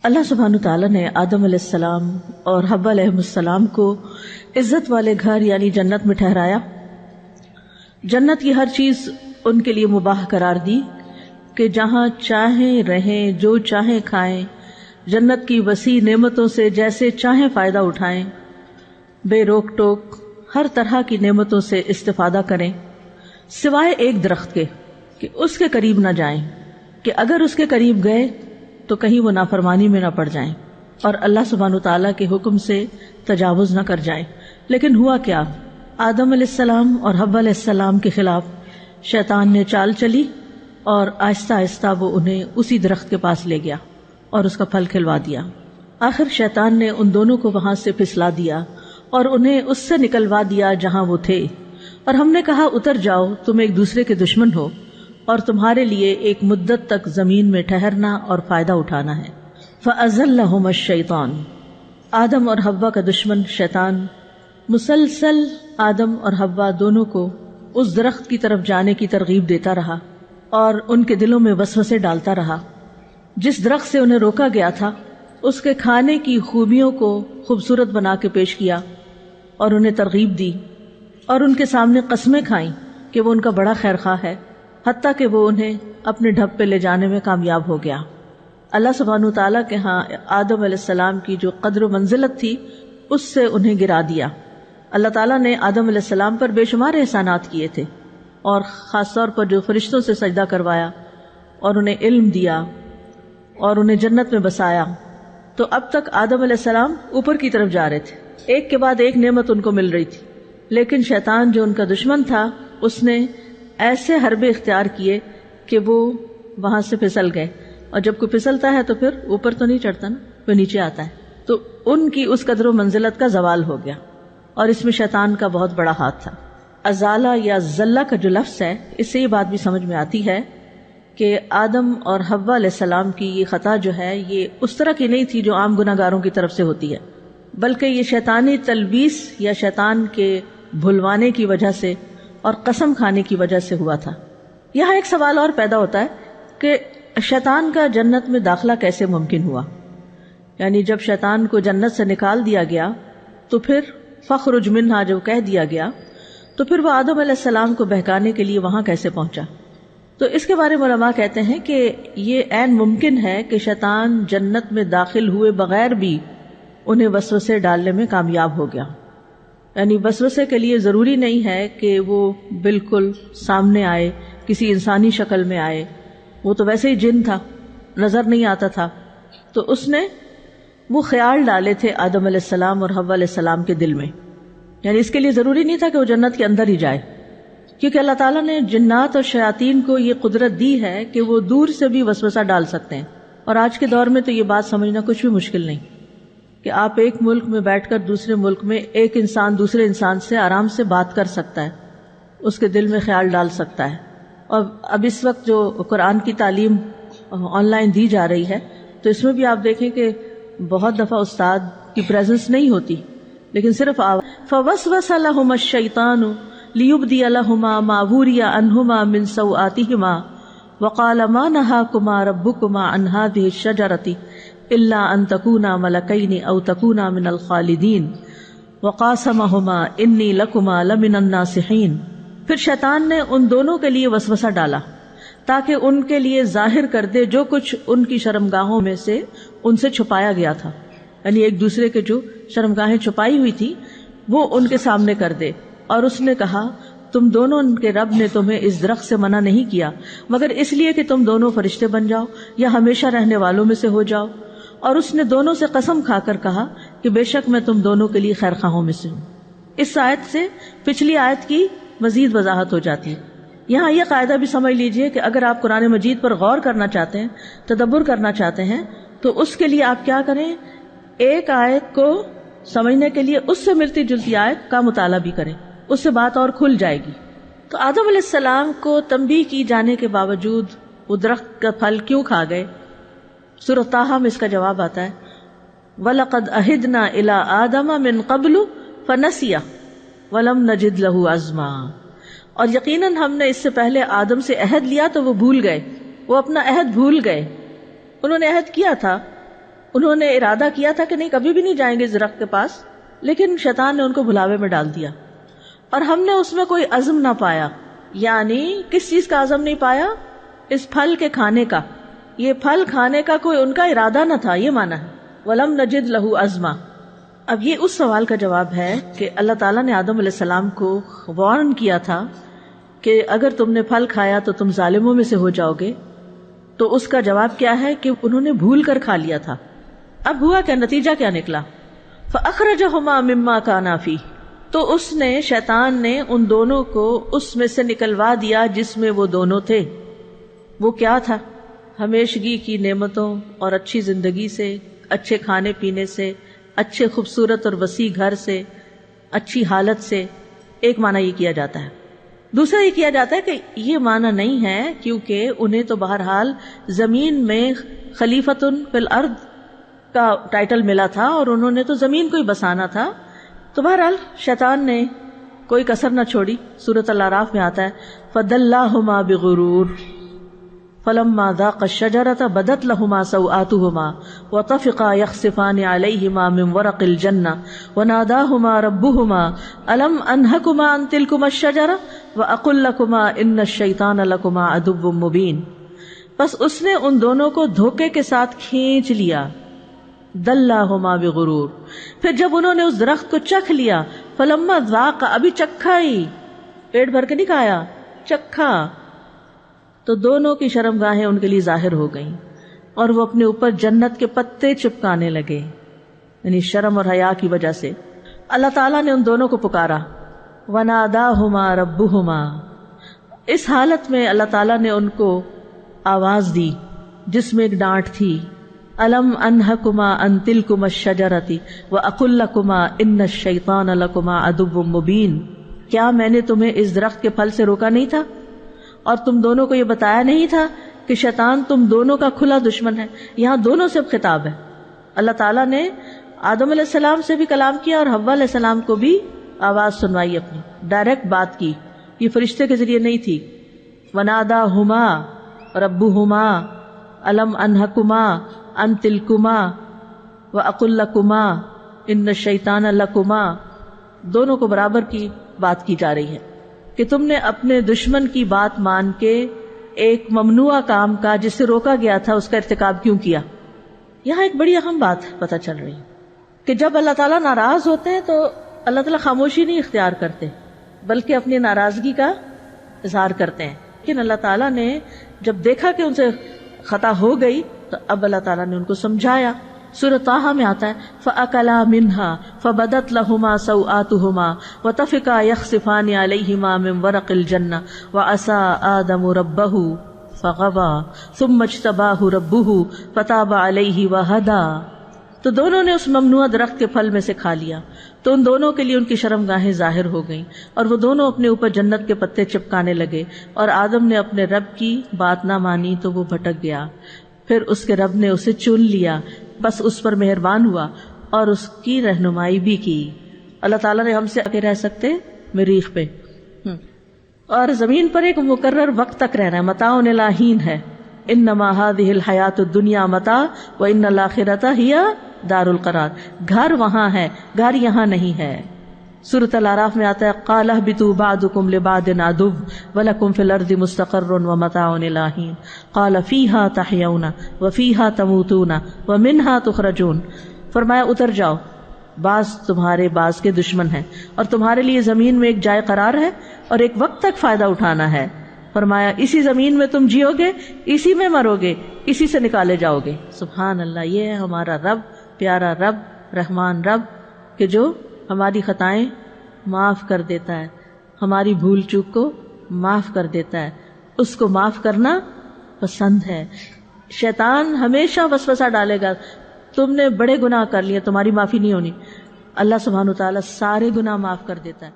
اللہ سبحانہ تعالیٰ نے آدم علیہ السلام اور حوا علیہ السلام کو عزت والے گھر یعنی جنت میں ٹھہرایا. جنت کی ہر چیز ان کے لیے مباح قرار دی کہ جہاں چاہیں رہیں، جو چاہیں کھائیں، جنت کی وسیع نعمتوں سے جیسے چاہیں فائدہ اٹھائیں، بے روک ٹوک ہر طرح کی نعمتوں سے استفادہ کریں، سوائے ایک درخت کے کہ اس کے قریب نہ جائیں، کہ اگر اس کے قریب گئے تو کہیں وہ نافرمانی میں نہ پڑ جائیں اور اللہ سبحانہ تعالیٰ کے حکم سے تجاوز نہ کر جائیں. لیکن ہوا کیا؟ آدم علیہ السلام اور حوا علیہ السلام کے خلاف شیطان نے چال چلی اور آہستہ آہستہ وہ انہیں اسی درخت کے پاس لے گیا اور اس کا پھل کھلوا دیا. آخر شیطان نے ان دونوں کو وہاں سے پھسلا دیا اور انہیں اس سے نکلوا دیا جہاں وہ تھے، اور ہم نے کہا اتر جاؤ، تم ایک دوسرے کے دشمن ہو اور تمہارے لیے ایک مدت تک زمین میں ٹھہرنا اور فائدہ اٹھانا ہے. فَأَزَلَّهُمَا الشَّيْطَانُ، آدم اور حوا کا دشمن شیطان مسلسل آدم اور حوا دونوں کو اس درخت کی طرف جانے کی ترغیب دیتا رہا اور ان کے دلوں میں وسوسے ڈالتا رہا. جس درخت سے انہیں روکا گیا تھا اس کے کھانے کی خوبیوں کو خوبصورت بنا کے پیش کیا اور انہیں ترغیب دی اور ان کے سامنے قسمیں کھائیں کہ وہ ان کا بڑا خیر خواہ ہے، حتیٰ کہ وہ انہیں اپنے ڈھب پہ لے جانے میں کامیاب ہو گیا. اللہ سبحانہ تعالیٰ کے ہاں آدم علیہ السلام کی جو قدر و منزلت تھی اس سے انہیں گرا دیا. اللہ تعالیٰ نے آدم علیہ السلام پر بے شمار احسانات کیے تھے، اور خاص طور پر جو فرشتوں سے سجدہ کروایا اور انہیں علم دیا اور انہیں جنت میں بسایا. تو اب تک آدم علیہ السلام اوپر کی طرف جا رہے تھے، ایک کے بعد ایک نعمت ان کو مل رہی تھی، لیکن شیطان جو ان کا دشمن تھا اس نے ایسے حربے اختیار کیے کہ وہ وہاں سے پھسل گئے، اور جب کوئی پھسلتا ہے تو پھر اوپر تو نہیں چڑھتا نا، وہ نیچے آتا ہے. تو ان کی اس قدر و منزلت کا زوال ہو گیا، اور اس میں شیطان کا بہت بڑا ہاتھ تھا. ازالہ یا زلہ کا جو لفظ ہے اس سے یہ بات بھی سمجھ میں آتی ہے کہ آدم اور حوا علیہ السلام کی یہ خطا جو ہے یہ اس طرح کی نہیں تھی جو عام گناہ گاروں کی طرف سے ہوتی ہے، بلکہ یہ شیطانی تلبیس یا شیطان کے بھلوانے کی وجہ سے اور قسم کھانے کی وجہ سے ہوا تھا. یہاں ایک سوال اور پیدا ہوتا ہے کہ شیطان کا جنت میں داخلہ کیسے ممکن ہوا؟ یعنی جب شیطان کو جنت سے نکال دیا گیا تو پھر فخرج منہا جو کہہ دیا گیا تو پھر وہ آدم علیہ السلام کو بہکانے کے لیے وہاں کیسے پہنچا؟ تو اس کے بارے میں علماء کہتے ہیں کہ یہ عین ممکن ہے کہ شیطان جنت میں داخل ہوئے بغیر بھی انہیں وسوسے ڈالنے میں کامیاب ہو گیا. یعنی وسوسے کے لیے ضروری نہیں ہے کہ وہ بالکل سامنے آئے، کسی انسانی شکل میں آئے، وہ تو ویسے ہی جن تھا، نظر نہیں آتا تھا. تو اس نے وہ خیال ڈالے تھے آدم علیہ السلام اور حوا علیہ السلام کے دل میں. یعنی اس کے لیے ضروری نہیں تھا کہ وہ جنت کے اندر ہی جائے، کیونکہ اللہ تعالیٰ نے جنات اور شیاطین کو یہ قدرت دی ہے کہ وہ دور سے بھی وسوسہ ڈال سکتے ہیں. اور آج کے دور میں تو یہ بات سمجھنا کچھ بھی مشکل نہیں کہ آپ ایک ملک میں بیٹھ کر دوسرے ملک میں ایک انسان دوسرے انسان سے آرام سے بات کر سکتا ہے، اس کے دل میں خیال ڈال سکتا ہے. اور اب اس وقت جو قرآن کی تعلیم آن لائن دی جا رہی ہے تو اس میں بھی آپ دیکھیں کہ بہت دفعہ استاد کی پریزنس نہیں ہوتی، لیکن صرف فَوَسْوَسَ لَهُمَا الشَّيْطَانُ لِيُبْدِيَ لَهُمَا مَا وُرِيَ عَنْهُمَا مِنْ سَوْآتِهِمَا وَقَالَ مَا نَهَاكُمَا رَبُّكُمَا عَنْ هَٰذِهِ الشَّجَرَةِ إِلَّا أَن تَكُونَا مَلَكَيْنِ أَوْ تَكُونَا مِنَ الْخَالِدِينَ وَقَاسَمَهُمَا إِنِّي لَكُمَا لَمِنَ النَّاصِحِينَ. پھر شیطان نے ان دونوں کے لیے وسوسہ ڈالا تاکہ ان کے لیے ظاہر کر دے جو کچھ ان کی شرمگاہوں میں سے ان سے چھپایا گیا تھا. یعنی ایک دوسرے کے جو شرمگاہیں چھپائی ہوئی تھی وہ ان کے سامنے کر دے. اور اس نے کہا تم دونوں کے رب نے تمہیں اس درخت سے منع نہیں کیا مگر اس لیے کہ تم دونوں فرشتے بن جاؤ یا ہمیشہ رہنے والوں میں سے ہو جاؤ. اور اس نے دونوں سے قسم کھا کر کہا کہ بے شک میں تم دونوں کے لیے خیر خواہوں میں سے ہوں. اس آیت سے پچھلی آیت کی مزید وضاحت ہو جاتی ہے. یہاں یہ قاعدہ بھی سمجھ لیجئے کہ اگر آپ قرآن مجید پر غور کرنا چاہتے ہیں، تدبر کرنا چاہتے ہیں، تو اس کے لیے آپ کیا کریں، ایک آیت کو سمجھنے کے لیے اس سے ملتی جلتی آیت کا مطالعہ بھی کریں، اس سے بات اور کھل جائے گی. تو آدم علیہ السلام کو تنبیہ کی جانے کے باوجود وہ درخت کا پھل کیوں کھا گئے؟ سورہ طٰہٰ میں اس کا جواب آتا ہے وَلَقَدْ أَهِدْنَا إِلَىٰ آدَمَ مِن قَبْلُ فَنَسِيَ وَلَمْ نَجِدْ لَهُ عَزْمًا. اور یقیناً ہم نے اس سے پہلے آدم سے عہد لیا تو وہ بھول گئے، وہ اپنا عہد بھول گئے. انہوں نے عہد کیا تھا انہوں نے ارادہ کیا تھا کہ نہیں کبھی بھی نہیں جائیں گے اس درخت کے پاس، لیکن شیطان نے ان کو بھلاوے میں ڈال دیا، اور ہم نے اس میں کوئی عزم نہ پایا. یعنی کس چیز کا عزم نہیں پایا؟ اس پھل کے کھانے کا. یہ پھل کھانے کا کوئی ان کا ارادہ نہ تھا، یہ مانا ہے وَلَمْ نَجِدْ لَهُ عَزْمًا. اب یہ اس سوال کا جواب ہے کہ اللہ تعالیٰ نے آدم علیہ السلام کو وارن کیا تھا کہ اگر تم نے پھل کھایا تو تم ظالموں میں سے ہو جاؤ گے. تو اس کا جواب کیا ہے کہ انہوں نے بھول کر کھا لیا تھا. اب ہوا کیا، نتیجہ کیا نکلا؟ فَأَخْرَجَهُمَا مِمَّا كَانَا فِيهِ، تو اس نے، شیطان نے ان دونوں کو اس میں سے نکلوا دیا جس میں وہ دونوں تھے. وہ کیا تھا؟ ہمیشگی کی نعمتوں اور اچھی زندگی سے، اچھے کھانے پینے سے، اچھے خوبصورت اور وسیع گھر سے، اچھی حالت سے. ایک معنی یہ کیا جاتا ہے. دوسرا یہ کیا جاتا ہے کہ یہ معنی نہیں ہے، کیونکہ انہیں تو بہرحال زمین میں خلیفتن فی الارض کا ٹائٹل ملا تھا اور انہوں نے تو زمین کو ہی بسانا تھا. تو بہرحال شیطان نے کوئی کسر نہ چھوڑی. سورۃ الاعراف میں آتا ہے فَدَلَّاهُمَا بِغُرُورٍ فَلَمَّا ذَاقَا الشَّجَرَةَ بَدَتْ لَهُمَا سَوْآتُهُمَا وَطَفِقَا يَخْصِفَانِ عَلَيْهِمَا مِنْ وَرَقِ الْجَنَّةِ وَنَادَاهُمَا رَبُّهُمَا أَلَمْ أَنْهَكُمَا عَنْ تِلْكُمَا الشَّجَرَةِ وَأَقُلْ لَكُمَا إِنَّ الشَّيْطَانَ لَكُمَا عَدُوٌّ مُّبِينٌ. بس اس نے ان دونوں کو دھوکے کے ساتھ کھینچ لیا. دلّاہما بغرور، پھر جب انہوں نے اس درخت کو چکھ لیا، فلما ذاق، ابھی چکھا ہی، پیٹ بھر کے نہیں کھایا، چکھا، تو دونوں کی شرمگاہیں ان کے لیے ظاہر ہو گئیں اور وہ اپنے اوپر جنت کے پتے چپکانے لگے، یعنی شرم اور حیا کی وجہ سے. اللہ تعالیٰ نے ان دونوں کو پکارا، وناداہما ربہما، اس حالت میں اللہ تعالیٰ نے ان کو آواز دی جس میں ایک ڈانٹ تھی. الم انہکما ان تلکما الشجرۃ واقل لکما ان الشیطان لکما عدو مبین، کیا میں نے تمہیں اس درخت کے پھل سے روکا نہیں تھا اور تم دونوں کو یہ بتایا نہیں تھا کہ شیطان تم دونوں کا کھلا دشمن ہے. یہاں دونوں سے خطاب ہے. اللہ تعالیٰ نے آدم علیہ السلام سے بھی کلام کیا اور حوا علیہ السلام کو بھی آواز سنوائی، اپنی ڈائریکٹ بات کی، یہ فرشتے کے ذریعے نہیں تھی. وناداہما ربہما الم انہکما ان تلکما واقل لکما ان الشیطان لکما، دونوں کو برابر کی بات کی جا رہی ہے کہ تم نے اپنے دشمن کی بات مان کے ایک ممنوع کام کا جس سے روکا گیا تھا اس کا ارتکاب کیوں کیا. یہاں ایک بڑی اہم بات پتہ چل رہی ہے کہ جب اللہ تعالیٰ ناراض ہوتے ہیں تو اللہ تعالیٰ خاموشی نہیں اختیار کرتے بلکہ اپنی ناراضگی کا اظہار کرتے ہیں. لیکن اللہ تعالیٰ نے جب دیکھا کہ ان سے خطا ہو گئی تو اب اللہ تعالیٰ نے ان کو سمجھایا. سورۃ طٰہٰ میں آتا ہے فَأَكَلَا مِنْهَا فَبَدَتْ لَهُمَا سَوْآتُهُمَا وَطَفِقَا يَخْصِفَانِ عَلَيْهِمَا مِنْ وَرَقِ الْجَنَّةِ وَعَصَىٰ آدَمُ رَبَّهُ فَغَوَىٰ ثُمَّ اجْتَبَاهُ رَبُّهُ فَتَابَ عَلَيْهِ وَهَدَىٰ. تو دونوں نے اس ممنوع درخت کے پھل میں سے کھا لیا تو ان دونوں کے لیے ان کی شرمگاہیں ظاہر ہو گئیں اور وہ دونوں اپنے اوپر جنت کے پتے چپکانے لگے. اور آدم نے اپنے رب کی بات نہ مانی تو وہ بھٹک گیا. پھر اس کے رب نے اسے چن لیا، بس اس پر مہربان ہوا اور اس کی رہنمائی بھی کی. اللہ تعالیٰ نے ہم سے آگے رہ سکتے مریخ پہ اور زمین پر ایک مقرر وقت تک رہنا ہے. متاع الی حین ہے. انما هذه الحیات الدنیا متاع وان الاخرۃ ہی دار القرار. گھر وہاں ہے، گھر یہاں نہیں ہے. سورۃ الاعراف میں آتا ہے قال اهبطوا بعضکم لبعض عدو ولکم فی الارض مستقر ومتاع الی حین قال فیہا تحیون وفیہا تموتون ومنہا تخرجون. فرمایا اتر جاؤ، بعض تمہارے بعض کے دشمن ہیں اور تمہارے لیے زمین میں ایک جائے قرار ہے اور ایک وقت تک فائدہ اٹھانا ہے. فرمایا اسی زمین میں تم جیو گے، اسی میں مرو گے، اسی سے نکالے جاؤ گے. سبحان اللہ، یہ ہے ہمارا رب، پیارا رب، رحمان رب، کہ جو ہماری خطائیں معاف کر دیتا ہے، ہماری بھول چوک کو معاف کر دیتا ہے. اس کو معاف کرنا پسند ہے. شیطان ہمیشہ وسوسہ ڈالے گا، تم نے بڑے گناہ کر لیے، تمہاری معافی نہیں ہونی. اللہ سبحانہ وتعالیٰ سارے گناہ معاف کر دیتا ہے.